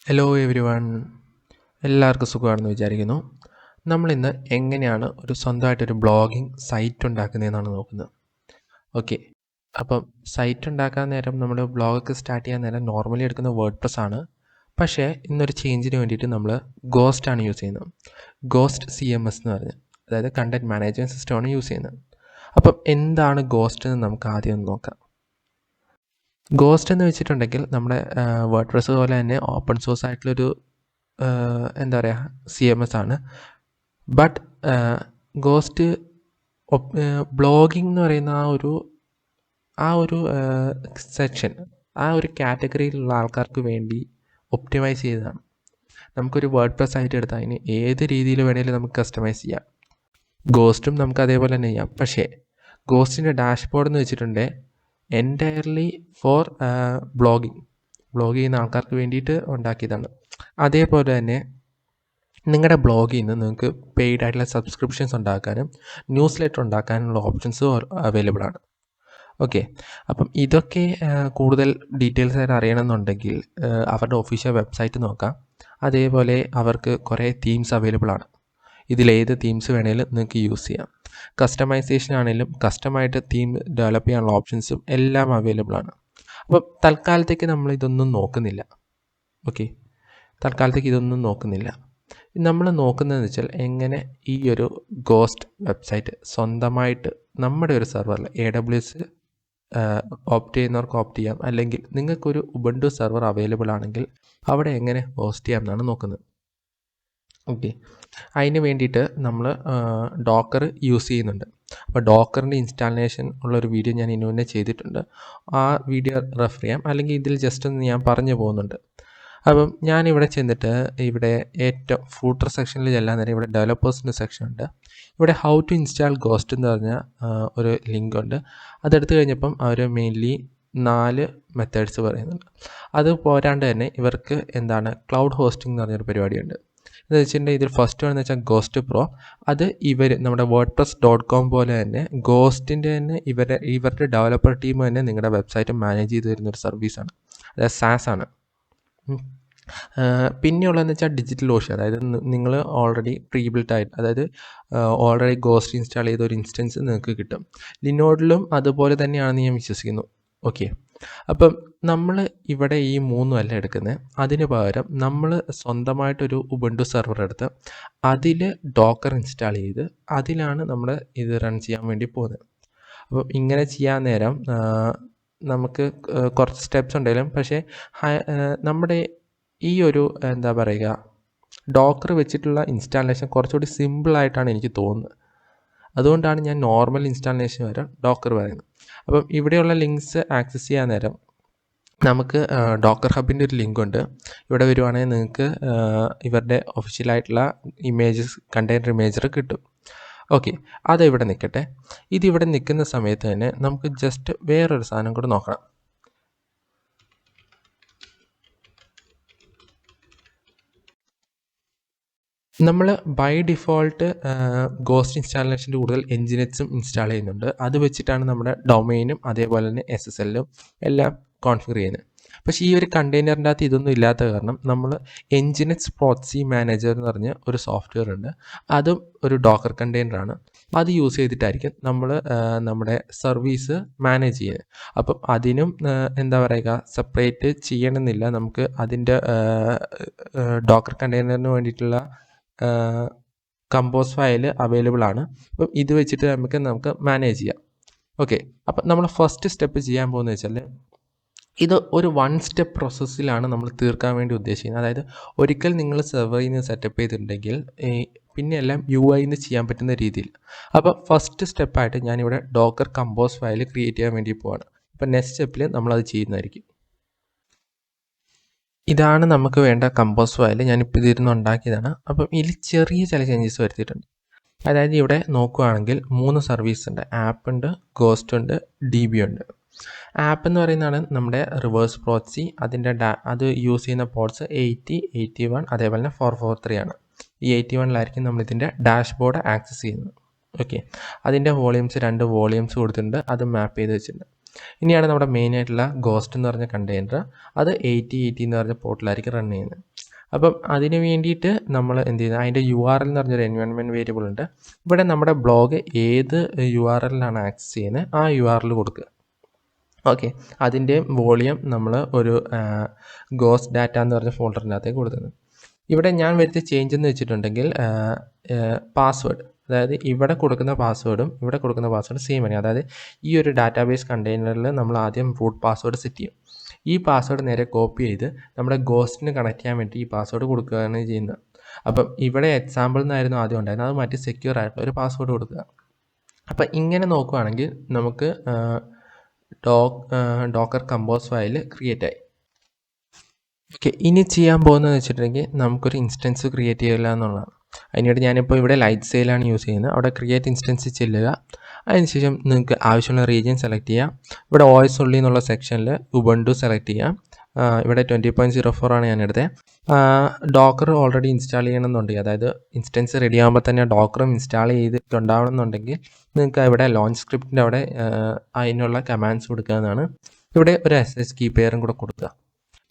Hello every one, എല്ലാവർക്കും സുഖമാണെന്ന് വിചാരിക്കുന്നു. നമ്മളിന്ന് എങ്ങനെയാണ് സ്വന്തമായിട്ടൊരു ബ്ലോഗിംഗ് സൈറ്റ് ഉണ്ടാക്കുന്നതെന്നാണ് നോക്കുന്നത്. ഓക്കെ, അപ്പം സൈറ്റ് ഉണ്ടാക്കാൻ നേരം നമ്മൾ ബ്ലോഗൊക്കെ സ്റ്റാർട്ട് ചെയ്യാൻ നേരം നോർമലി എടുക്കുന്ന വേർഡ്പ്രസ് ആണ്. പക്ഷേ ഇന്നൊരു ചേഞ്ചിന് വേണ്ടിയിട്ട് നമ്മൾ ഗോസ്റ്റാണ് യൂസ് ചെയ്യുന്നത്. ഗോസ്റ്റ് CMS എന്ന് പറഞ്ഞ്, അതായത് കണ്ടൻറ് മാനേജ്മെൻറ്റ് സിസ്റ്റമാണ് യൂസ് ചെയ്യുന്നത്. അപ്പം എന്താണ് ഗോസ്റ്റ് എന്ന് നമുക്ക് ആദ്യം ഒന്ന് നോക്കാം. ഗോസ്റ്റ് എന്ന് വെച്ചിട്ടുണ്ടെങ്കിൽ നമ്മുടെ വേർഡ്പ്രസ് പോലെ തന്നെ ഓപ്പൺ സോഴ്സ് ആയിട്ടുള്ളൊരു എന്താ പറയുക CMS ആണ്. ബട്ട് ഗോസ്റ്റ് ബ്ലോഗിംഗ് എന്ന് പറയുന്ന ആ ഒരു സെക്ഷൻ, ആ ഒരു കാറ്റഗറിയിലുള്ള ആൾക്കാർക്ക് വേണ്ടി ഒപ്റ്റിമൈസ് ചെയ്തതാണ്. നമുക്കൊരു വേർഡ്പ്രസ് ആയിട്ട് എടുത്താൽ അതിന് ഏത് രീതിയിൽ വേണമെങ്കിലും നമുക്ക് കസ്റ്റമൈസ് ചെയ്യാം. ഗോസ്റ്റും നമുക്ക് അതേപോലെ തന്നെ ചെയ്യാം. പക്ഷേ ഗോസ്റ്റിൻ്റെ ഡാഷ്ബോർഡ് എന്ന് വെച്ചിട്ടുണ്ടെങ്കിൽ എൻറ്റയർലി ഫോർ ബ്ലോഗ് ചെയ്യുന്ന ആൾക്കാർക്ക് വേണ്ടിയിട്ട് ഉണ്ടാക്കിയതാണ്. അതേപോലെ തന്നെ നിങ്ങളുടെ ബ്ലോഗിൽ നിന്ന് നിങ്ങൾക്ക് പെയ്ഡ് ആയിട്ടുള്ള സബ്സ്ക്രിപ്ഷൻസ് ഉണ്ടാക്കാനും ന്യൂസ് ലെറ്റർ ഉണ്ടാക്കാനുള്ള ഓപ്ഷൻസ് അവൈലബിൾ ആണ്. ഓക്കെ, അപ്പം ഇതൊക്കെ കൂടുതൽ ഡീറ്റെയിൽസ് ആയിട്ട് അറിയണമെന്നുണ്ടെങ്കിൽ അവരുടെ ഒഫീഷ്യൽ വെബ്സൈറ്റ് നോക്കാം. അതേപോലെ അവർക്ക് കുറേ തീംസ് അവൈലബിൾ ആണ്. ഇതിലേത് തീംസ് വേണമെങ്കിലും നിങ്ങൾക്ക് യൂസ് ചെയ്യാം. കസ്റ്റമൈസേഷൻ ആണെങ്കിലും കസ്റ്റമായിട്ട് തീം ഡെവലപ്പ് ചെയ്യാനുള്ള ഓപ്ഷൻസും എല്ലാം അവൈലബിൾ ആണ്. അപ്പം തൽക്കാലത്തേക്ക് നമ്മൾ ഇതൊന്നും നോക്കുന്നില്ല. ഓക്കെ, തൽക്കാലത്തേക്ക് ഇതൊന്നും നോക്കുന്നില്ല. നമ്മൾ നോക്കുന്നതെന്ന് വെച്ചാൽ എങ്ങനെ ഈ ഒരു ഗോസ്റ്റ് വെബ്സൈറ്റ് സ്വന്തമായിട്ട് നമ്മുടെ ഒരു സെർവറിൽ AWS ഓപ്റ്റ് ചെയ്യുന്നവർക്ക് ഓപ്റ്റ് ചെയ്യാം, അല്ലെങ്കിൽ നിങ്ങൾക്കൊരു ഉബുണ്ടു സെർവർ അവൈലബിൾ ആണെങ്കിൽ അവിടെ എങ്ങനെ ഹോസ്റ്റ് ചെയ്യാം എന്നാണ് നോക്കുന്നത്. ഓക്കെ, അതിന് വേണ്ടിയിട്ട് നമ്മൾ ഡോക്കർ യൂസ് ചെയ്യുന്നുണ്ട്. അപ്പോൾ ഡോക്കറിൻ്റെ ഇൻസ്റ്റാളേഷൻ ഉള്ളൊരു വീഡിയോ ഞാൻ ഇതിനു മുന്നേ ചെയ്തിട്ടുണ്ട്. ആ വീഡിയോ റെഫർ ചെയ്യാം, അല്ലെങ്കിൽ ഇതിൽ ജസ്റ്റ് ഒന്ന് ഞാൻ പറഞ്ഞു പോകുന്നുണ്ട്. അപ്പം ഞാനിവിടെ ചെന്നിട്ട് ഇവിടെ ഏറ്റവും ഫൂട്ടർ സെക്ഷനിൽ ചെല്ലാൻ നേരം ഇവിടെ ഡെവലപ്പേഴ്സിൻ്റെ സെക്ഷൻ ഉണ്ട്. ഇവിടെ ഹൗ ടു ഇൻസ്റ്റാൾ ഗോസ്റ്റ് എന്ന് പറഞ്ഞ ഒരു ലിങ്ക് ഉണ്ട്. അതെടുത്ത് കഴിഞ്ഞപ്പം അവർ മെയിൻലി 4 മെത്തേഡ്സ് പറയുന്നുണ്ട്. അത് പോരാണ്ട് തന്നെ ഇവർക്ക് ക്ലൗഡ് ഹോസ്റ്റിംഗ് എന്ന് പറഞ്ഞൊരു പരിപാടിയുണ്ട്. എന്ന് വെച്ചിട്ടുണ്ടെങ്കിൽ ഇതിൽ ഫസ്റ്റ് വന്ന് വെച്ചാൽ ഗോസ്റ്റ് പ്രോ. അത് നമ്മുടെ wordpress.com പോലെ തന്നെ ഗോസ്റ്റിൻ്റെ തന്നെ ഇവരുടെ ഡെവലപ്പർ ടീം തന്നെ നിങ്ങളുടെ വെബ്സൈറ്റ് മാനേജ് ചെയ്ത് തരുന്നൊരു സർവീസാണ്. അതായത് SaaS ആണ്. പിന്നെയുള്ളതെന്ന് വെച്ചാൽ ഡിജിറ്റൽ ഓഷൻ, അതായത് നിങ്ങൾ ഓൾറെഡി പ്രീബിൽട്ട് ആയിട്ട്, അതായത് ഓൾറെഡി ഗോസ്റ്റ് ഇൻസ്റ്റാൾ ചെയ്ത ഒരു ഇൻസ്റ്റൻസ് നിങ്ങൾക്ക് കിട്ടും. ലിനോഡിലും അതുപോലെ തന്നെയാണെന്ന് ഞാൻ വിശ്വസിക്കുന്നു. ഓക്കെ, അപ്പം നമ്മൾ ഇവിടെ ഈ 3 അല്ല എടുക്കുന്നത്. അതിന് പകരം നമ്മൾ സ്വന്തമായിട്ടൊരു ഉബുണ്ടു സെർവർ എടുത്ത് അതിൽ ഡോക്കർ ഇൻസ്റ്റാൾ ചെയ്ത് അതിലാണ് നമ്മൾ ഇത് റൺ ചെയ്യാൻ വേണ്ടി പോകുന്നത്. അപ്പം ഇങ്ങനെ ചെയ്യാൻ നേരം നമുക്ക് കുറച്ച് സ്റ്റെപ്സ് ഉണ്ടെങ്കിലും, പക്ഷേ നമ്മുടെ ഈ ഒരു ഡോക്കർ വെച്ചിട്ടുള്ള ഇൻസ്റ്റാളേഷൻ കുറച്ചുകൂടി സിമ്പിളായിട്ടാണ് എനിക്ക് തോന്നുന്നത്. അതുകൊണ്ടാണ് ഞാൻ നോർമൽ ഇൻസ്റ്റാളേഷൻ വരെ ഡോക്കർ പറയുന്നത്. അപ്പം ഇവിടെയുള്ള ലിങ്ക്സ് ആക്സസ് ചെയ്യാൻ നേരം നമുക്ക് ഡോക്കർ ഹബിൻ്റെ ഒരു ലിങ്ക് ഉണ്ട്. ഇവിടെ വരുവാണെങ്കിൽ നിങ്ങൾക്ക് ഇവരുടെ ഒഫീഷ്യലായിട്ടുള്ള കണ്ടെയ്നർ ഇമേജർ കിട്ടും. ഓക്കെ, അതിവിടെ നിൽക്കട്ടെ. ഇതിവിടെ നിൽക്കുന്ന സമയത്ത് തന്നെ നമുക്ക് ജസ്റ്റ് വേറൊരു സാധനം കൂടെ നോക്കണം. നമ്മൾ ബൈ ഡിഫോൾട്ട് ഗോസ്റ്റ് ഇൻസ്റ്റാളേഷൻ്റെ കൂടുതൽ എൻജിനെറ്റ്സും ഇൻസ്റ്റാൾ ചെയ്യുന്നുണ്ട്. അത് വെച്ചിട്ടാണ് നമ്മുടെ ഡൊമൈനും അതേപോലെ തന്നെ SSLും എല്ലാം കോൺഫിഗർ ചെയ്യുന്നത്. പക്ഷേ ഈ ഒരു കണ്ടെയ്നറിൻ്റെ അകത്ത് ഇതൊന്നും ഇല്ലാത്ത കാരണം നമ്മൾ എൻജിനെറ്റ്സ് പ്രോക്സി മാനേജർ എന്ന് പറഞ്ഞ ഒരു സോഫ്റ്റ്വെയർ ഉണ്ട്. അതും ഒരു ഡോക്കർ കണ്ടെയ്നറാണ്. അത് യൂസ് ചെയ്തിട്ടായിരിക്കും നമ്മൾ നമ്മുടെ സർവീസ് മാനേജ് ചെയ്യുന്നത്. അപ്പം അതിനും സെപ്പറേറ്റ് ചെയ്യണമെന്നില്ല. നമുക്ക് അതിൻ്റെ ഡോക്കർ കണ്ടെയ്നറിന് വേണ്ടിയിട്ടുള്ള കമ്പോസ് ഫയൽ അവൈലബിൾ ആണ്. അപ്പം ഇത് വെച്ചിട്ട് നമുക്ക് മാനേജ് ചെയ്യാം. ഓക്കെ, അപ്പം നമ്മൾ ഫസ്റ്റ് സ്റ്റെപ്പ് ചെയ്യാൻ പോകുന്നത് വെച്ചാൽ ഇത് ഒരു 1 സ്റ്റെപ്പ് പ്രോസസ്സിലാണ് നമ്മൾ തീർക്കാൻ വേണ്ടി ഉദ്ദേശിക്കുന്നത്. അതായത് ഒരിക്കൽ നിങ്ങൾ സെർവറിൽ നിന്ന് സെറ്റപ്പ് ചെയ്തിട്ടുണ്ടെങ്കിൽ പിന്നെ എല്ലാം UI നിന്ന് ചെയ്യാൻ പറ്റുന്ന രീതിയിൽ. അപ്പോൾ ഫസ്റ്റ് സ്റ്റെപ്പായിട്ട് ഞാനിവിടെ ഡോക്കർ കമ്പോസ് ഫയൽ ക്രിയേറ്റ് ചെയ്യാൻ വേണ്ടി പോവാണ്. അപ്പം നെക്സ്റ്റ് സ്റ്റെപ്പിൽ നമ്മളത് ചെയ്യുന്നതായിരിക്കും. ഇതാണ് നമുക്ക് വേണ്ട കമ്പോസ് ഫയൽ. ഞാനിപ്പോൾ ഇതിരുന്ന് ഉണ്ടാക്കിയതാണ്. അപ്പം ഇതിൽ ചെറിയ ചില ചേഞ്ചസ് വരുത്തിയിട്ടുണ്ട്. അതായത് ഇവിടെ നോക്കുകയാണെങ്കിൽ 3 സർവീസ് ഉണ്ട്. ആപ്പ് ഉണ്ട്, ഗോസ്റ്റ് ഉണ്ട്, DB ഉണ്ട്. ആപ്പ് എന്ന് പറയുന്നതാണ് നമ്മുടെ റിവേഴ്സ് പ്രോക്സി. അത് യൂസ് ചെയ്യുന്ന പോർട്സ് 80, 81 അതേപോലെ തന്നെ 443 ആണ്. ഈ 81-ലായിരിക്കും നമ്മളിതിൻ്റെ ഡാഷ്ബോർഡ് ആക്സസ് ചെയ്യുന്നത്. ഓക്കെ, അതിൻ്റെ വോളിയൂംസ് 2 വോളിയൂംസ് കൊടുത്തിട്ടുണ്ട്. അത് മാപ്പ് ചെയ്ത് വെച്ചിട്ടുണ്ട്. ഇനിയാണ് നമ്മുടെ മെയിൻ ആയിട്ടുള്ള ഗോസ്റ്റ് എന്ന് പറഞ്ഞ കണ്ടെയ്നർ. അത് 8080 എന്ന് പറഞ്ഞ പോർട്ടിലായിരിക്കും റൺ ചെയ്യുന്നത്. അപ്പം അതിന് വേണ്ടിയിട്ട് നമ്മൾ എന്ത് ചെയ്യുന്നത്, അതിൻ്റെ URL എന്ന് പറഞ്ഞൊരു എൻവയോൺമെൻറ്റ് വേരിയബിൾ ഉണ്ട്. ഇവിടെ നമ്മുടെ ബ്ലോഗ് ഏത് URL-ലാണ് ആക്സസ് ചെയ്യുന്നത് ആ URL കൊടുക്കുക. ഓക്കെ, അതിൻ്റെ വോളിയം നമ്മൾ ഒരു ഗോസ്റ്റ് ഡാറ്റ എന്ന് പറഞ്ഞ ഫോൾഡറിനകത്തേക്ക് കൊടുക്കുന്നത്. ഇവിടെ ഞാൻ വരുത്തിയ ചേഞ്ച് എന്ന് വെച്ചിട്ടുണ്ടെങ്കിൽ പാസ്വേഡ്, അതായത് ഇവിടെ കൊടുക്കുന്ന പാസ്വേഡും ഇവിടെ കൊടുക്കുന്ന പാസ്വേഡ് സെയിം ആണ്. അതായത് ഈ ഒരു ഡാറ്റാബേസ് കണ്ടെയ്നറിൽ നമ്മൾ ആദ്യം റൂട്ട് പാസ്വേഡ് സെറ്റ് ചെയ്യും. ഈ പാസ്വേഡ് നേരെ കോപ്പി ചെയ്ത് നമ്മുടെ ഗോസ്റ്റിന് കണക്ട് ചെയ്യാൻ വേണ്ടി ഈ പാസ്വേഡ് കൊടുക്കുകയാണ് ചെയ്യുന്നത്. അപ്പം ഇവിടെ എക്സാമ്പിൾ എന്നായിരുന്നു ആദ്യം ഉണ്ടായിരുന്നത്, അത് മാറ്റി സെക്യൂർ ആയിട്ടുള്ള ഒരു പാസ്വേഡ് കൊടുക്കുക. അപ്പം ഇങ്ങനെ നോക്കുകയാണെങ്കിൽ നമുക്ക് ഡോക്കർ കമ്പോസ് ഫയൽ ക്രിയേറ്റ് ആയി. ഓക്കെ, ഇനി ചെയ്യാൻ പോകുന്നതെന്ന് വെച്ചിട്ടുണ്ടെങ്കിൽ നമുക്കൊരു ഇൻസ്റ്റൻസ് ക്രിയേറ്റ് ചെയ്യില്ല എന്നുള്ളതാണ്. അതിനായിട്ട് ഞാനിപ്പോൾ ഇവിടെ ലൈറ്റ് സെയിലാണ് യൂസ് ചെയ്യുന്നത്. അവിടെ ക്രിയേറ്റ് ഇൻസ്റ്റൻസ് ചെല്ലുക. അതിനുശേഷം നിങ്ങൾക്ക് ആവശ്യമുള്ള റീജിയൻ സെലക്ട് ചെയ്യാം. ഇവിടെ OS ഉള്ളി എന്നുള്ള സെക്ഷനിൽ ഉബുണ്ടു സെലക്ട് ചെയ്യാം. ഇവിടെ 20.04 ആണ് ഞാൻ എടുത്തത്. ഡോക്കർ ഓൾറെഡി ഇൻസ്റ്റാൾ ചെയ്യണമെന്നുണ്ടെങ്കിൽ, അതായത് ഇൻസ്റ്റൻസ് റെഡി ആകുമ്പോൾ തന്നെ ഡോക്കറും ഇൻസ്റ്റാൾ ചെയ്തിട്ടുണ്ടാവണമെന്നുണ്ടെങ്കിൽ നിങ്ങൾക്ക് ഇവിടെ ലോഞ്ച് സ്ക്രിപ്റ്റിൻ്റെ അവിടെ അതിനുള്ള കമാൻഡ്സ് കൊടുക്കാവുന്നതാണ്. ഇവിടെ ഒരു SSH കീ പെയറും കൂടെ കൊടുക്കുക.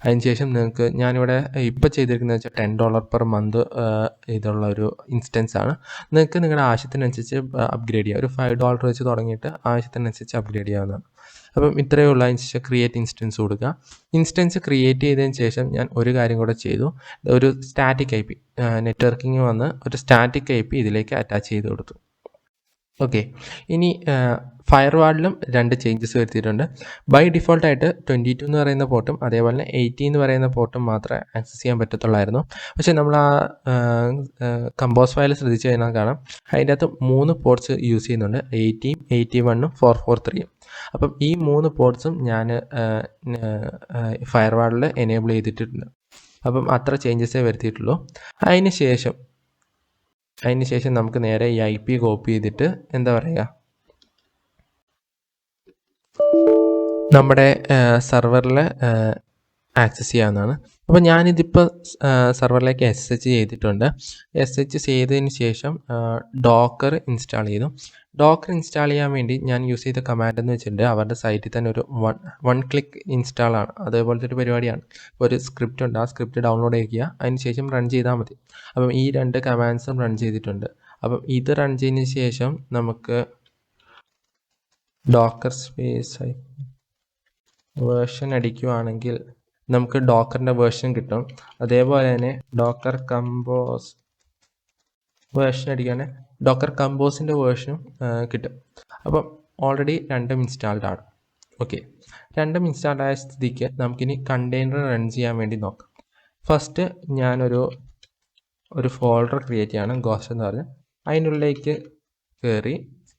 അതിനുശേഷം നിങ്ങൾക്ക്, ഞാനിവിടെ ഇപ്പോൾ ചെയ്തിരിക്കുന്നത് വെച്ചാൽ $10 per month ഇതുള്ള ഒരു ഇൻസ്റ്റൻസ് ആണ്. നിങ്ങൾക്ക് നിങ്ങളുടെ ആവശ്യത്തിനനുസരിച്ച് അപ്ഗ്രേഡ് ചെയ്യാം. ഒരു $5 വെച്ച് തുടങ്ങിയിട്ട് ആവശ്യത്തിനനുസരിച്ച് അപ്ഗ്രേഡ് ചെയ്യാവുന്നതാണ്. അപ്പം ഇത്രയേ ഉള്ള. അതിനുശേഷം ക്രിയേറ്റ് ഇൻസ്റ്റൻസ് കൊടുക്കുക. ഇൻസ്റ്റൻസ് ക്രിയേറ്റ് ചെയ്തതിന് ശേഷം ഞാൻ ഒരു കാര്യം കൂടെ ചെയ്തു. ഒരു സ്റ്റാറ്റിക് IP, നെറ്റ്വർക്കിംഗ് വന്ന് ഒരു സ്റ്റാറ്റിക് IP ഇതിലേക്ക് അറ്റാച്ച് ചെയ്ത് കൊടുത്തു. ഓക്കെ, ഇനി ഫയർവാളിലും 2 ചേഞ്ചസ് വരുത്തിയിട്ടുണ്ട്. ബൈ ഡിഫോൾട്ടായിട്ട് 22 എന്ന് പറയുന്ന പോർട്ടും അതേപോലെ തന്നെ 80 എന്ന് പറയുന്ന പോർട്ടും മാത്രമേ ആക്സസ് ചെയ്യാൻ പറ്റത്തുള്ളായിരുന്നു. പക്ഷേ നമ്മൾ ആ കമ്പോസ് ഫയൽ ശ്രദ്ധിച്ച് കഴിഞ്ഞാൽ കാണാം, അതിൻ്റെ അകത്ത് 3 പോർട്ട്സ് യൂസ് ചെയ്യുന്നുണ്ട്, 80, 81, 443. അപ്പം ഈ 3 പോർട്ട്സും ഞാൻ ഫയർവാളിൽ എനേബിൾ ചെയ്തിട്ടുണ്ട്. അപ്പം അത്ര ചേഞ്ചസേ വരുത്തിയിട്ടുള്ളൂ. അതിന് ശേഷം നമുക്ക് നേരെ ഈ IP കോപ്പി ചെയ്തിട്ട് എന്താ പറയുക, നമ്മുടെ സെർവറിൽ ആക്സസ് ചെയ്യാവുന്നതാണ്. അപ്പോൾ ഞാനിതിപ്പോൾ സെർവറിലേക്ക് SSH ചെയ്തിട്ടുണ്ട്. SSH ചെയ്തതിന് ശേഷം ഡോക്കർ ഇൻസ്റ്റാൾ ചെയ്തു. ഡോക്കർ ഇൻസ്റ്റാൾ ചെയ്യാൻ വേണ്ടി ഞാൻ യൂസ് ചെയ്ത കമാൻഡ് എന്ന് വെച്ചിട്ടുണ്ട്, അവരുടെ സൈറ്റിൽ തന്നെ ഒരു വൺ ക്ലിക്ക് ഇൻസ്റ്റാളാണ്, അതേപോലത്തെ ഒരു പരിപാടിയാണ്. ഒരു സ്ക്രിപ്റ്റ് ഉണ്ട്, ആ സ്ക്രിപ്റ്റ് ഡൗൺലോഡ് ചെയ്യുക, അതിന് ശേഷം റൺ ചെയ്താൽ മതി. അപ്പം ഈ 2 കമാൻഡ്സും റൺ ചെയ്തിട്ടുണ്ട്. അപ്പം ഇത് റൺ ചെയ്തതിന് ശേഷം നമുക്ക് ഡോക്കർ സ്പേസ് വേർഷൻ അടിക്കുകയാണെങ്കിൽ നമുക്ക് ഡോക്കറിൻ്റെ വേർഷൻ കിട്ടും. അതേപോലെ തന്നെ ഡോക്കർ കമ്പോസ് വേർഷൻ അടിക്കുകയാണെങ്കിൽ ഡോക്കർ കമ്പോസിൻ്റെ വേർഷനും കിട്ടും. അപ്പം ഓൾറെഡി 2 ഇൻസ്റ്റാൾഡ് ആണ്. ഓക്കെ, 2 ഇൻസ്റ്റാൾഡ് ആയ സ്ഥിതിക്ക് നമുക്കിനി കണ്ടെയ്നർ റൺ ചെയ്യാൻ വേണ്ടി നോക്കാം. ഫസ്റ്റ് ഞാനൊരു ഫോൾഡർ ക്രിയേറ്റ് ചെയ്യാണ്, ഗോസ്റ്റ് എന്ന് പറഞ്ഞ്. അതിനുള്ളിലേക്ക് കയറി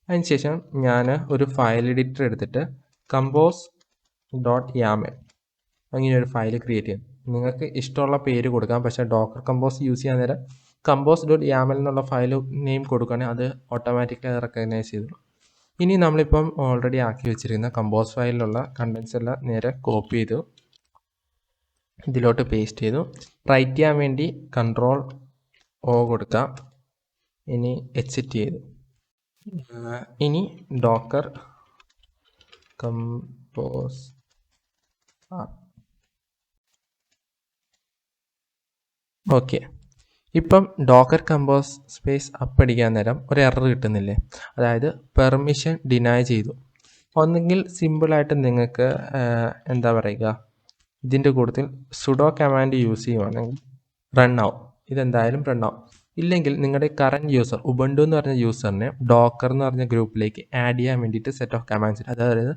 അതിനുശേഷം ഞാൻ ഒരു ഫയൽ എഡിറ്റർ എടുത്തിട്ട് compose.yaml അങ്ങനെ ഒരു ഫയൽ ക്രിയേറ്റ് ചെയ്യും. നിങ്ങൾക്ക് ഇഷ്ടമുള്ള പേര് കൊടുക്കാം, പക്ഷേ ഡോക്കർ കമ്പോസ് യൂസ് ചെയ്യാൻ നേരം compose.yaml എന്നുള്ള ഫയൽ നെയിം കൊടുക്കുകയാണെങ്കിൽ അത് ഓട്ടോമാറ്റിക്കലി റെക്കഗ്നൈസ് ചെയ്തു. ഇനി നമ്മളിപ്പം ഓൾറെഡി ആക്കി വെച്ചിരിക്കുന്ന കമ്പോസ് ഫയലിലുള്ള കണ്ടൻസ് എല്ലാം നേരെ കോപ്പി ചെയ്തു ഇതിലോട്ട് പേസ്റ്റ് ചെയ്തു. റൈറ്റ് ചെയ്യാൻ വേണ്ടി Ctrl+O കൊടുക്കാം. ഇനി എക്സിറ്റ് ചെയ്തു. ഇനി ഡോക്കർ കമ്പോസ് ഓക്കെ, ഇപ്പം ഡോക്കർ കമ്പോസ് സ്പേസ് അപ്പടിക്കാൻ നേരം ഒരു എറർ കിട്ടുന്നില്ലേ, അതായത് പെർമിഷൻ ഡിനൈ ചെയ്തു. ഒന്നെങ്കിൽ സിമ്പിളായിട്ട് നിങ്ങൾക്ക് എന്താ പറയുക, ഇതിൻ്റെ കൂട്ടത്തിൽ സുഡോ കമാൻഡ് യൂസ് ചെയ്യുവാണെങ്കിൽ റൺ ആവും, ഇതെന്തായാലും റൺ ആവും. ഇല്ലെങ്കിൽ നിങ്ങളുടെ കറൻറ്റ് യൂസർ ഉബുണ്ടു എന്ന് പറഞ്ഞ യൂസറിനെ ഡോക്കർ എന്ന് പറഞ്ഞ ഗ്രൂപ്പിലേക്ക് ആഡ് ചെയ്യാൻ വേണ്ടിയിട്ട് സെറ്റ് ഓഫ് കമാൻഡ്സ്, അതായത്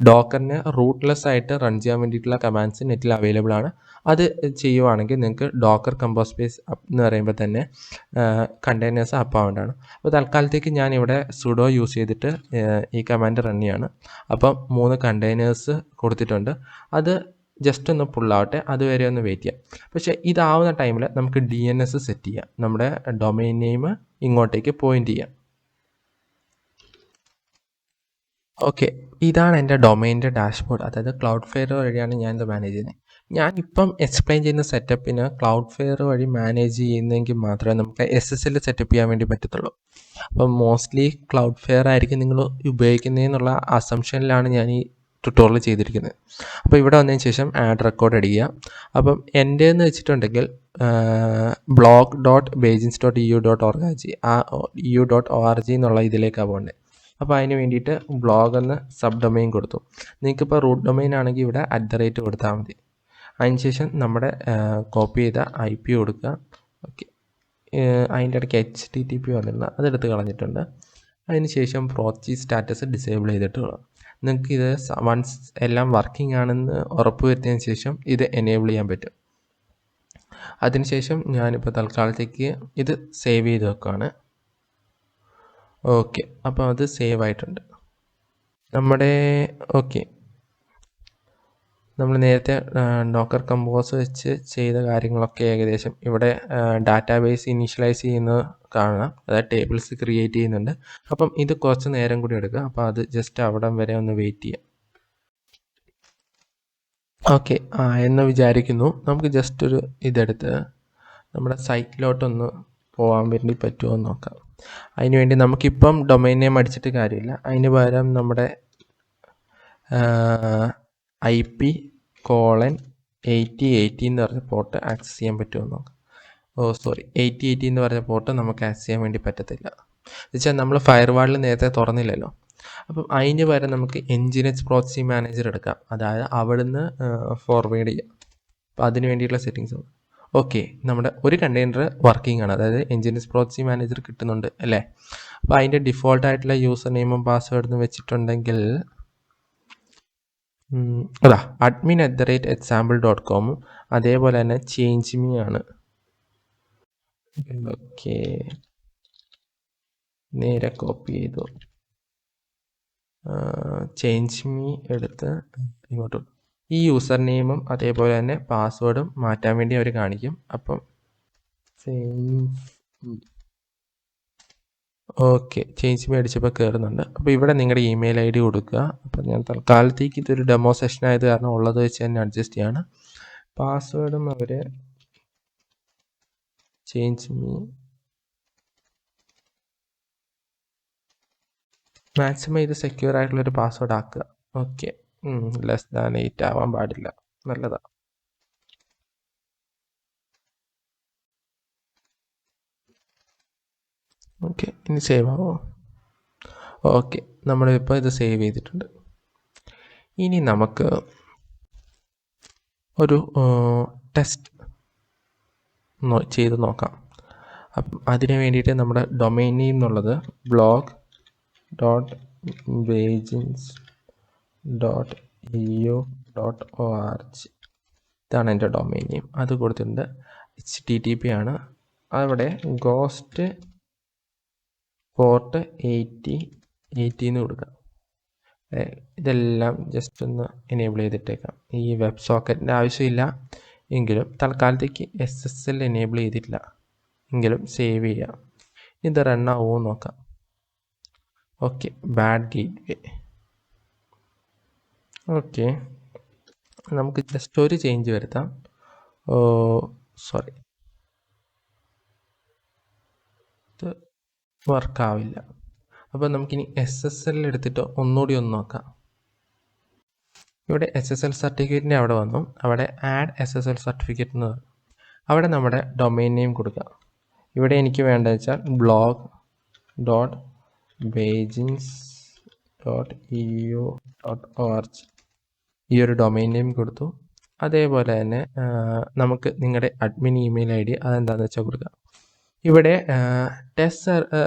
ഡോക്കറിനെ റൂട്ട്ലെസ് ആയിട്ട് റൺ ചെയ്യാൻ വേണ്ടിയിട്ടുള്ള കമാൻഡ്സ് നെറ്റിൽ അവൈലബിൾ ആണ്. അത് ചെയ്യുവാണെങ്കിൽ നിങ്ങൾക്ക് ഡോക്കർ കമ്പോസ് സ്പേസ് അപ്പ് എന്ന് പറയുമ്പോൾ തന്നെ കണ്ടെയ്നേഴ്സ് അപ്പ് ആവേണ്ടതാണ്. അപ്പോൾ തൽക്കാലത്തേക്ക് ഞാനിവിടെ സുഡോ യൂസ് ചെയ്തിട്ട് ഈ കമാൻഡ് റൺ ചെയ്യാണ്. അപ്പം 3 കണ്ടെയ്നേഴ്സ് കൊടുത്തിട്ടുണ്ട്, അത് ജസ്റ്റ് ഒന്ന് പുള്ളാവട്ടെ, അതുവരെ ഒന്ന് വെയിറ്റ് ചെയ്യാം. പക്ഷേ ഇതാവുന്ന ടൈമിൽ നമുക്ക് DNS സെറ്റ് ചെയ്യാം, നമ്മുടെ ഡൊമൈൻ നെയിം ഇങ്ങോട്ടേക്ക് പോയിന്റ് ചെയ്യാം. ഓക്കെ, ഇതാണ് എൻ്റെ ഡൊമൈൻ്റെ ഡാഷ്ബോർഡ്, അതായത് ക്ലൗഡ്ഫെയർ വഴിയാണ് ഞാനിത് മാനേജ് ചെയ്യുന്നത്. ഞാനിപ്പം എക്സ്പ്ലെയിൻ ചെയ്യുന്ന സെറ്റപ്പിന് ക്ലൗഡ്ഫെയർ വഴി മാനേജ് ചെയ്യുന്നതെങ്കിൽ മാത്രമേ നമുക്ക് SSL സെറ്റപ്പ് ചെയ്യാൻ വേണ്ടി പറ്റത്തുള്ളൂ. അപ്പം മോസ്റ്റ്ലി ക്ലൗഡ്ഫെയർ ആയിരിക്കും നിങ്ങൾ ഉപയോഗിക്കുന്നതെന്നുള്ള അസംഷനിലാണ് ഞാൻ ഈ ട്യൂട്ടോറിയൽ ചെയ്തിരിക്കുന്നത്. അപ്പോൾ ഇവിടെ വന്നതിന് ശേഷം ആഡ് റെക്കോർഡ് അടിക്കുക. അപ്പം എൻ്റെ എന്ന് വെച്ചിട്ടുണ്ടെങ്കിൽ blog.bejins.eu.org eu.org എന്നുള്ള ഇതിലേക്കാണ് പോകേണ്ടത്. അപ്പോൾ അതിന് വേണ്ടിയിട്ട് ബ്ലോഗ് എന്ന് സബ് ഡൊമൈൻ കൊടുത്തു. നിങ്ങൾക്കിപ്പോൾ റൂട്ട് ഡൊമൈൻ ആണെങ്കിൽ ഇവിടെ @ കൊടുത്താൽ മതി. അതിനുശേഷം നമ്മുടെ കോപ്പി ചെയ്ത IP കൊടുക്കുക. ഓക്കെ, അതിൻ്റെ ഇടയ്ക്ക് HTTP വന്നിരുന്ന അതെടുത്ത് കളഞ്ഞിട്ടുണ്ട്. അതിനുശേഷം പ്രോക്സി സ്റ്റാറ്റസ് ഡിസേബിൾ ചെയ്തിട്ട് നിങ്ങൾക്ക് ഇത് വൺസ് എല്ലാം വർക്കിംഗ് ആണെന്ന് ഉറപ്പ് വരുത്തിയതിന് ശേഷം ഇത് എനേബിൾ ചെയ്യാൻ പറ്റും. അതിനുശേഷം ഞാനിപ്പോൾ തൽക്കാലത്തേക്ക് ഇത് സേവ് ചെയ്ത് വെക്കുകയാണ്. ഓക്കെ, അപ്പോൾ അത് സേവ് ആയിട്ടുണ്ട്. നമ്മൾ നേരത്തെ ഡോക്കർ കമ്പോസ് വെച്ച് ചെയ്ത കാര്യങ്ങളൊക്കെ ഏകദേശം ഇവിടെ ഡാറ്റാബേസ് ഇനീഷ്യലൈസ് ചെയ്യുന്നത് കാണാം. അതായത് ടേബിൾസ് ക്രിയേറ്റ് ചെയ്യുന്നുണ്ട്. അപ്പം ഇത് കുറച്ച് നേരം കൂടി എടുക്കുക. അപ്പോൾ അത് ജസ്റ്റ് അവിടം വരെ ഒന്ന് വെയിറ്റ് ചെയ്യാം. ഓക്കെ, എന്ന് വിചാരിക്കുന്നു. നമുക്ക് ജസ്റ്റ് ഒരു ഇതെടുത്ത് നമ്മുടെ സൈറ്റിലോട്ടൊന്ന് പോകാൻ വേണ്ടി പറ്റുമോ എന്ന് നോക്കാം. അതിനുവേണ്ടി നമുക്കിപ്പം ഡൊമൈൻ നെയിം അടിച്ചിട്ട് കാര്യമില്ല. അതിന് പകരം നമ്മുടെ IP:8080 എന്ന് പറഞ്ഞ പോർട്ട് ആക്സസ് ചെയ്യാൻ പറ്റുമോ എന്ന് നോക്കാം. 8080 എന്ന് പറഞ്ഞ പോർട്ട് നമുക്ക് ആക്സസ് ചെയ്യാൻ വേണ്ടി പറ്റത്തില്ല. എന്നുവെച്ചാൽ നമ്മൾ ഫയർവാളിൽ നേരത്തെ തുറന്നില്ലല്ലോ. അപ്പം അതിന് പകരം നമുക്ക് nginx പ്രോക്സി മാനേജർ എടുക്കാം. അതായത് അവിടുന്ന് ഫോർവേഡ് ചെയ്യാം. അപ്പോൾ അതിന് വേണ്ടിയിട്ടുള്ള സെറ്റിങ്സ്. ഓക്കെ, നമ്മുടെ ഒരു കണ്ടെയ്നർ വർക്കിംഗ് ആണ്. അതായത് nginx പ്രോക്സി മാനേജർ കിട്ടുന്നുണ്ട് അല്ലേ. അപ്പോൾ അതിൻ്റെ ഡിഫോൾട്ടായിട്ടുള്ള യൂസർ നെയിമും പാസ്വേഡും വെച്ചിട്ടുണ്ടെങ്കിൽ അതാ admin@example.com അതേപോലെ തന്നെ ചേഞ്ച് മീ ആണ്. ഓക്കെ, നേരെ കോപ്പി ചെയ്തു. ചേഞ്ച് മീ എടുത്ത് ഇങ്ങോട്ട് ഈ യൂസർ നെയിമും അതേപോലെ തന്നെ പാസ്വേഡും മാറ്റാൻ വേണ്ടി അവർ കാണിക്കും. അപ്പം ഓക്കെ, ചേഞ്ച് മീ അടിച്ചപ്പോൾ കയറുന്നുണ്ട്. അപ്പോൾ ഇവിടെ നിങ്ങളുടെ ഇമെയിൽ ID കൊടുക്കുക. അപ്പോൾ ഞാൻ തൽക്കാലത്തേക്ക് ഇതൊരു ഡെമോ സെഷൻ ആയത് കാരണം ഉള്ളത് വെച്ച് തന്നെ അഡ്ജസ്റ്റ് ചെയ്യാണ്. പാസ്വേഡും അവർ ചേഞ്ച് മീ മാക്സിമം ഇത് സെക്യൂർ ആയിട്ടുള്ളൊരു പാസ്വേഡ് ആക്കുക. ഓക്കെ, <8 ആവാൻ പാടില്ല. നല്ലതാണ്. ഓക്കെ, ഇനി സേവ് ആവോ? ഓക്കെ, നമ്മളിപ്പോൾ ഇത് സേവ് ചെയ്തിട്ടുണ്ട്. ഇനി നമുക്ക് ഒരു ടെസ്റ്റ് ചെയ്ത് നോക്കാം. അപ്പം അതിന് വേണ്ടിയിട്ട് നമ്മുടെ ഡൊമൈൻ നെയിം എന്നുള്ളത് blog.bejins.eu.org ഇതാണ് എൻ്റെ ഡൊമൈൻ നെയിം. അത് കൊടുത്തിട്ടുണ്ട്. HTTP ആണ്. അവിടെ ഗോസ്റ്റ് പോർട്ട് 8080 എന്ന് കൊടുക്കാം. ഇതെല്ലാം ജസ്റ്റ് ഒന്ന് എനേബിൾ ചെയ്തിട്ടേക്കാം. ഈ വെബ് സോക്കറ്റിൻ്റെ ആവശ്യമില്ല എങ്കിലും തൽക്കാലത്തേക്ക് SSL എനേബിൾ ചെയ്തിട്ടില്ല എങ്കിലും സേവ് ചെയ്യാം. ഇത് റണ്ണാവുമോ നോക്കാം. Okay, bad gateway. ഓക്കെ, നമുക്ക് ജസ്റ്റ് ഒരു ചേഞ്ച് വരുത്താം. സോറി, ഇത് വർക്കാവില്ല. അപ്പോൾ നമുക്കിനി SSL എടുത്തിട്ട് ഒന്നുകൂടി ഒന്ന് നോക്കാം. ഇവിടെ SSL സർട്ടിഫിക്കറ്റിൻ്റെ അവിടെ വന്നു. അവിടെ ആഡ് SSL സർട്ടിഫിക്കറ്റ് എന്ന് പറഞ്ഞു. അവിടെ നമ്മുടെ ഡൊമൈൻ നെയിം കൊടുക്കുക. ഇവിടെ എനിക്ക് വേണ്ടത് വെച്ചാൽ blog.bejins.eu.org ഈ ഒരു ഡൊമൈൻ നെയിം കൊടുത്തു. അതേപോലെ തന്നെ നമുക്ക് നിങ്ങളുടെ അഡ്മിൻ ഇമെയിൽ ID അതെന്താണെന്ന് വെച്ചാൽ കൊടുക്കുക. ഇവിടെ ടെസ്റ്റ്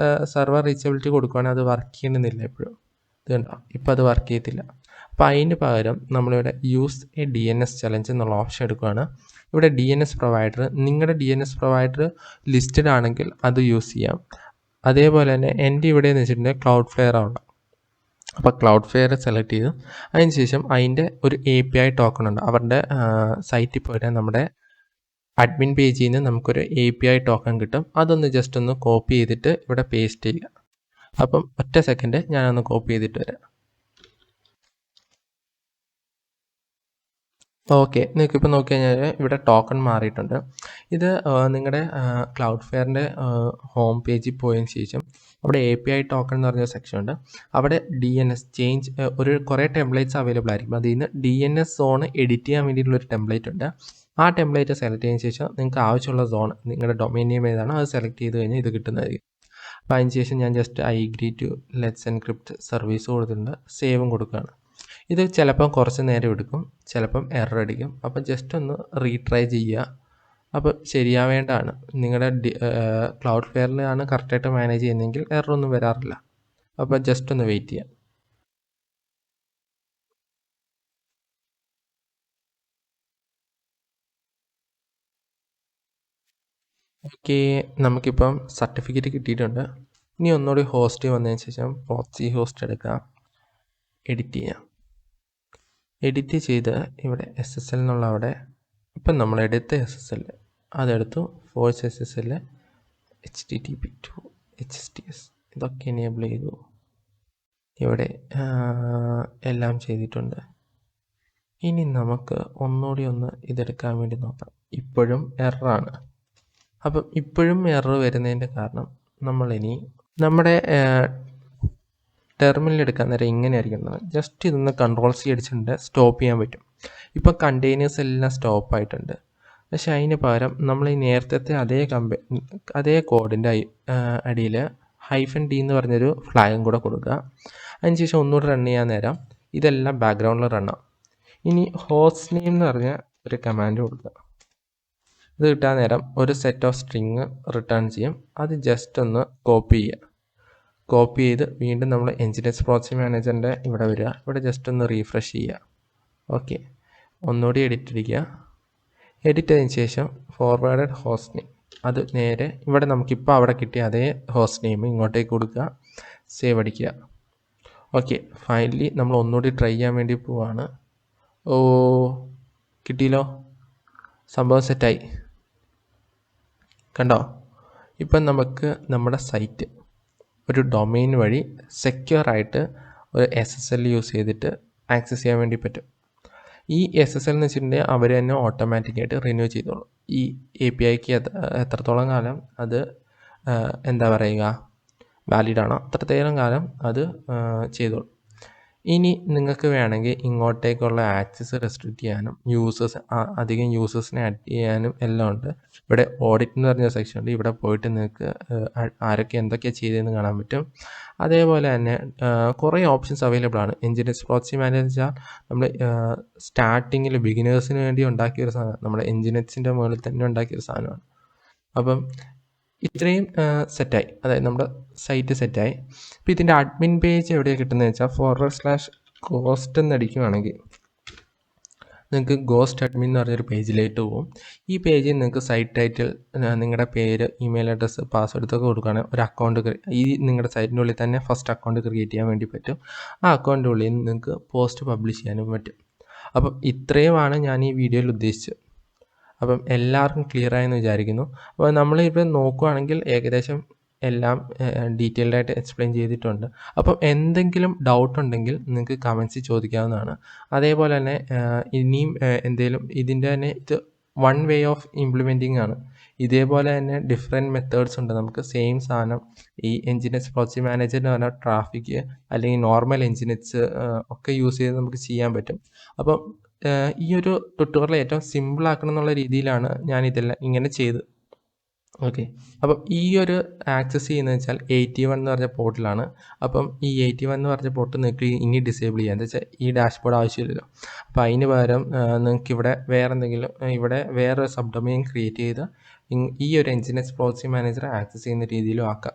സെർവർ റീച്ചബിലിറ്റി കൊടുക്കുകയാണെങ്കിൽ അത് വർക്ക് ചെയ്യണമെന്നില്ല എപ്പോഴും. ഇത് കണ്ടോ, ഇപ്പോൾ അത് വർക്ക് ചെയ്യത്തില്ല. അപ്പോൾ അതിന് പകരം നമ്മളിവിടെ യൂസ് എ DNS ചലഞ്ച് എന്നുള്ള ഓപ്ഷൻ എടുക്കുകയാണ്. ഇവിടെ DNS പ്രൊവൈഡർ, നിങ്ങളുടെ DNS പ്രൊവൈഡർ ലിസ്റ്റഡ് ആണെങ്കിൽ അത് യൂസ് ചെയ്യാം. അതേപോലെ തന്നെ എൻ്റെ ഇവിടെ എന്ന് വെച്ചിട്ടുണ്ടെങ്കിൽ ക്ലൗഡ്ഫ്ലെയർ ആണ്. അപ്പോൾ ക്ലൗഡ്ഫ്ലെയർ സെലക്ട് ചെയ്തു. അതിനുശേഷം അതിൻ്റെ ഒരു API ടോക്കൺ ഉണ്ട്. അവരുടെ സൈറ്റിൽ പോയിട്ട് നമ്മുടെ അഡ്മിൻ പേജിൽ നിന്ന് നമുക്കൊരു API ടോക്കൺ കിട്ടും. അതൊന്ന് ജസ്റ്റ് ഒന്ന് കോപ്പി ചെയ്തിട്ട് ഇവിടെ പേസ്റ്റ് ചെയ്യുക. അപ്പം ഒറ്റ സെക്കൻഡ് ഞാനൊന്ന് കോപ്പി ചെയ്തിട്ട് വരാം. ഓക്കെ, നിങ്ങൾക്കിപ്പോൾ നോക്കി കഴിഞ്ഞാൽ ഇവിടെ ടോക്കൺ മാറിയിട്ടുണ്ട്. ഇത് നിങ്ങളുടെ ക്ലൗഡ്ഫെയറിൻ്റെ ഹോം പേജിൽ പോയതിന് ശേഷം അവിടെ API ടോക്കൺ എന്ന് പറഞ്ഞ സെക്ഷൻ ഉണ്ട്. അവിടെ DNS ചേഞ്ച് കുറേ ടെംപ്ലേറ്റ്സ് അവൈലബിൾ ആയിരിക്കും. അതിൽ നിന്ന് DNS സോൺ എഡിറ്റ് ചെയ്യാൻ വേണ്ടിയിട്ടുള്ളൊരു ടെംപ്ലേറ്റ് ഉണ്ട്. ആ ടെംപ്ലേറ്റ് സെലക്ട് ചെയ്തതിന് ശേഷം നിങ്ങൾക്ക് ആവശ്യമുള്ള സോൺ, നിങ്ങളുടെ ഡൊമൈൻ നെയിം ഏതാണോ അത് സെലക്ട് ചെയ്ത് കഴിഞ്ഞാൽ ഇത് കിട്ടുന്നതായിരിക്കും. അപ്പോൾ അതിന് ശേഷം ഞാൻ just I agree to let's encrypt service കൊടുത്തിട്ടുണ്ട്, സേവും കൊടുക്കുകയാണ്. ഇത് ചിലപ്പം കുറച്ച് നേരം എടുക്കും, ചിലപ്പം എറർ അടിക്കും. അപ്പം ജസ്റ്റ് ഒന്ന് റീട്രൈ ചെയ്യുക. അപ്പോൾ ശരിയാവേണ്ടതാണ്. നിങ്ങളുടെ ക്ലൗഡ്ഫെയറിലാണ് കറക്റ്റായിട്ട് മാനേജ് ചെയ്യുന്നതെങ്കിൽ എററൊന്നും വരാറില്ല. അപ്പോൾ ജസ്റ്റ് ഒന്ന് വെയിറ്റ് ചെയ്യാം. ഓക്കെ, നമുക്കിപ്പം സർട്ടിഫിക്കറ്റ് കിട്ടിയിട്ടുണ്ട്. ഇനി ഒന്നുകൂടി ഹോസ്റ്റ് വന്നതിന് ശേഷം പ്രോക്സി ഹോസ്റ്റ് എടുക്കാം, എഡിറ്റ് ചെയ്യാം. എഡിറ്റ് ചെയ്ത് ഇവിടെ SSL എന്നുള്ള അവിടെ ഇപ്പം നമ്മൾ എടുത്ത SSL അതെടുത്തു. Force SSL HTTP to HTTPS ഇതൊക്കെ എനേബിൾ ചെയ്തു. ഇവിടെ എല്ലാം ചെയ്തിട്ടുണ്ട്. ഇനി നമുക്ക് ഒന്നുകൂടി ഒന്ന് ഇതെടുക്കാൻ വേണ്ടി നോക്കാം. ഇപ്പോഴും എററാണ്. അപ്പം ഇപ്പോഴും എറർ വരുന്നതിൻ്റെ കാരണം നമ്മളിനി നമ്മുടെ ടെർമിനൽ എടുക്കാൻ നേരം ഇങ്ങനെ ആയിരിക്കണം. ജസ്റ്റ് ഇതൊന്ന് Ctrl+C അടിച്ചിട്ടുണ്ട്, സ്റ്റോപ്പ് ചെയ്യാൻ പറ്റും. ഇപ്പം കണ്ടെയ്നേഴ്സ് എല്ലാം സ്റ്റോപ്പ് ആയിട്ടുണ്ട്. പക്ഷെ അതിന് പകരം നമ്മൾ ഈ നേരത്തെ അതേ കോഡിൻ്റെ അടിയിൽ -d എന്ന് പറഞ്ഞൊരു ഫ്ലാഗും കൂടെ കൊടുക്കുക. അതിനുശേഷം ഒന്നുകൂടെ റൺ ചെയ്യാൻ നേരം ഇതെല്ലാം ബാക്ക്ഗ്രൗണ്ടിൽ റണ്ണാം. ഇനി ഹോസ്റ്റ് നെയിം എന്ന് പറഞ്ഞ ഒരു കമാൻഡ് കൊടുക്കുക. ഇത് കിട്ടാൻ നേരം ഒരു സെറ്റ് ഓഫ് സ്ട്രിങ് റിട്ടേൺ ചെയ്യും. അത് ജസ്റ്റ് ഒന്ന് കോപ്പി ചെയ്യുക. കോപ്പി ചെയ്ത് വീണ്ടും നമ്മൾ nginx പ്രോക്സി മാനേജറിൻ്റെ ഇവിടെ വരിക. ഇവിടെ ജസ്റ്റ് ഒന്ന് റീഫ്രഷ് ചെയ്യുക. ഓക്കെ, ഒന്നുകൂടി എഡിറ്റ് അടിക്കുക. എഡിറ്റ് ചെയ്തതിന് ശേഷം ഫോർവേഡഡ് ഹോസ്റ്റ് നെയിം അത് നേരെ ഇവിടെ നമുക്കിപ്പോൾ അവിടെ കിട്ടിയ അതേ ഹോസ്റ്റ് നെയിം ഇങ്ങോട്ടേക്ക് കൊടുക്കുക, സേവ് അടിക്കുക. ഓക്കെ, ഫൈനലി നമ്മൾ ഒന്നുകൂടി ട്രൈ ചെയ്യാൻ വേണ്ടി പോവാണ്. ഓ, കിട്ടിയല്ലോ, സംഭവം സെറ്റായി. കണ്ടോ? ഇപ്പം നമുക്ക് നമ്മുടെ സൈറ്റ് ഒരു ഡൊമൈൻ വഴി സെക്യൂർ ആയിട്ട് ഒരു SSL യൂസ് ചെയ്തിട്ട് ആക്സസ് ചെയ്യാൻ വേണ്ടി പറ്റും. ഈ SSL എന്ന് വെച്ചിട്ടുണ്ടെങ്കിൽ അവർ തന്നെ ഓട്ടോമാറ്റിക്കായിട്ട് റിന്യൂ ചെയ്തോളും. ഈ APIക്ക് എത്രത്തോളം കാലം അത് എന്താ പറയുക വാലിഡാണോ അത്രത്തോളം കാലം അത് ചെയ്തോളും. ഇനി നിങ്ങൾക്ക് വേണമെങ്കിൽ ഇങ്ങോട്ടേക്കുള്ള ആക്സസ് റെസ്ട്രിക്റ്റ് ചെയ്യാനും അധികം യൂസേഴ്സിനെ ആഡ് ചെയ്യാനും എല്ലാം ഉണ്ട്. ഇവിടെ ഓഡിറ്റ് എന്ന് പറഞ്ഞ സെക്ഷൻ ഉണ്ട്. ഇവിടെ പോയിട്ട് നിങ്ങൾക്ക് ആരൊക്കെ എന്തൊക്കെയാണ് ചെയ്തതെന്ന് കാണാൻ പറ്റും. അതേപോലെ തന്നെ കുറേ ഓപ്ഷൻസ് അവൈലബിൾ ആണ്. nginx പ്രോക്സി മാനേജർ നമ്മൾ സ്റ്റാർട്ടിങ്ങിൽ ബിഗിനേഴ്സിന് വേണ്ടി ഉണ്ടാക്കിയൊരു സാധനം, നമ്മുടെ nginxൻ്റെ മുകളിൽ തന്നെ ഉണ്ടാക്കിയൊരു സാധനമാണ്. അപ്പം ഇത്രയും സെറ്റായി, അതായത് നമ്മുടെ സൈറ്റ് സെറ്റായി. അപ്പോൾ ഇതിൻ്റെ അഡ്മിൻ പേജ് എവിടെയാണ് കിട്ടുന്നത് വെച്ചാൽ /ghost എന്നടിക്കുകയാണെങ്കിൽ നിങ്ങൾക്ക് ഗോസ്റ്റ് അഡ്മിൻ എന്ന് പറഞ്ഞൊരു പേജിലേക്ക് പോകും. ഈ പേജിൽ നിങ്ങൾക്ക് സൈറ്റ് ടൈറ്റിൽ, നിങ്ങളുടെ പേര്, ഇമെയിൽ അഡ്രസ്സ്, പാസ്വേഡ് ഇതൊക്കെ കൊടുക്കുകയാണെങ്കിൽ ഒരു അക്കൗണ്ട് നിങ്ങളുടെ സൈറ്റിൻ്റെ ഉള്ളിൽ തന്നെ ഫസ്റ്റ് അക്കൗണ്ട് ക്രിയേറ്റ് ചെയ്യാൻ വേണ്ടി പറ്റും. ആ അക്കൗണ്ടിൻ്റെ ഉള്ളിൽ നിങ്ങൾക്ക് പോസ്റ്റ് പബ്ലിഷ് ചെയ്യാനും പറ്റും. അപ്പം ഇത്രയുമാണ് ഞാൻ ഈ വീഡിയോയിൽ ഉദ്ദേശിച്ചത്. അപ്പം എല്ലാവർക്കും ക്ലിയർ ആയെന്ന് വിചാരിക്കുന്നു. അപ്പോൾ നമ്മളിപ്പോൾ നോക്കുകയാണെങ്കിൽ ഏകദേശം എല്ലാം ഡീറ്റെയിൽഡായിട്ട് എക്സ്പ്ലെയിൻ ചെയ്തിട്ടുണ്ട്. അപ്പം എന്തെങ്കിലും ഡൗട്ട് ഉണ്ടെങ്കിൽ നിങ്ങൾക്ക് കമൻസിൽ ചോദിക്കാവുന്നതാണ്. അതേപോലെ തന്നെ ഇനിയും എന്തെങ്കിലും ഇതിൻ്റെ തന്നെ ഇത് വൺ വേ ഓഫ് ഇംപ്ലിമെൻറ്റിംഗ് ആണ്. ഇതേപോലെ തന്നെ ഡിഫറെൻറ്റ് മെത്തേഡ്സ് ഉണ്ട്. നമുക്ക് സെയിം സാധനം ഈ nginx പ്രോക്സി മാനേജർ എന്ന് പറഞ്ഞാൽ ട്രാഫിക് അല്ലെങ്കിൽ നോർമൽ nginx ഒക്കെ യൂസ് ചെയ്ത് നമുക്ക് ചെയ്യാൻ പറ്റും. അപ്പം ഈ ഒരു ട്യൂട്ടോറിയൽ ഏറ്റവും സിമ്പിൾ ആക്കണം എന്നുള്ള രീതിയിലാണ് ഞാൻ ഇതെല്ലാം ഇങ്ങനെ ചെയ്ത്. ഓക്കെ, അപ്പം ഈ ഒരു ആക്സസ് ചെയ്യുന്നത് വെച്ചാൽ 81 എന്ന് പറഞ്ഞ പോർട്ടിലാണ്. അപ്പം ഈ 81 എന്ന് പറഞ്ഞ പോർട്ട് നിങ്ങൾക്ക് ഇനി ഡിസേബിൾ ചെയ്യാം. എന്താ വെച്ചാൽ ഈ ഡാഷ്ബോർഡ് ആവശ്യമില്ലല്ലോ. അപ്പോൾ അതിന് പകരം നിങ്ങൾക്ക് ഇവിടെ ഇവിടെ വേറൊരു സബ് ഡൊമൈൻ ക്രിയേറ്റ് ചെയ്ത് ഈ ഒരു nginx പ്രോക്സി മാനേജർ ആക്സസ് ചെയ്യുന്ന രീതിയിലും ആക്കാം.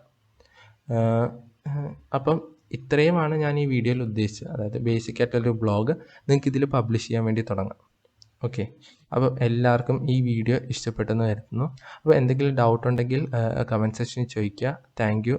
അപ്പം ഇത്രയുമാണ് ഞാൻ ഈ വീഡിയോയിൽ ഉദ്ദേശിച്ചത്. അതായത് ബേസിക് ആയിട്ടുള്ളൊരു ബ്ലോഗ് നിങ്ങൾക്ക് ഇതിൽ പബ്ലിഷ് ചെയ്യാൻ വേണ്ടി തുടങ്ങാം. ഓക്കെ, അപ്പോൾ എല്ലാവർക്കും ഈ വീഡിയോ ഇഷ്ടപ്പെട്ടെന്ന് കരുതുന്നു. അപ്പോൾ എന്തെങ്കിലും ഡൗട്ട് ഉണ്ടെങ്കിൽ കമൻറ്റ് സെക്ഷനിൽ ചോദിക്കുക. Thank you.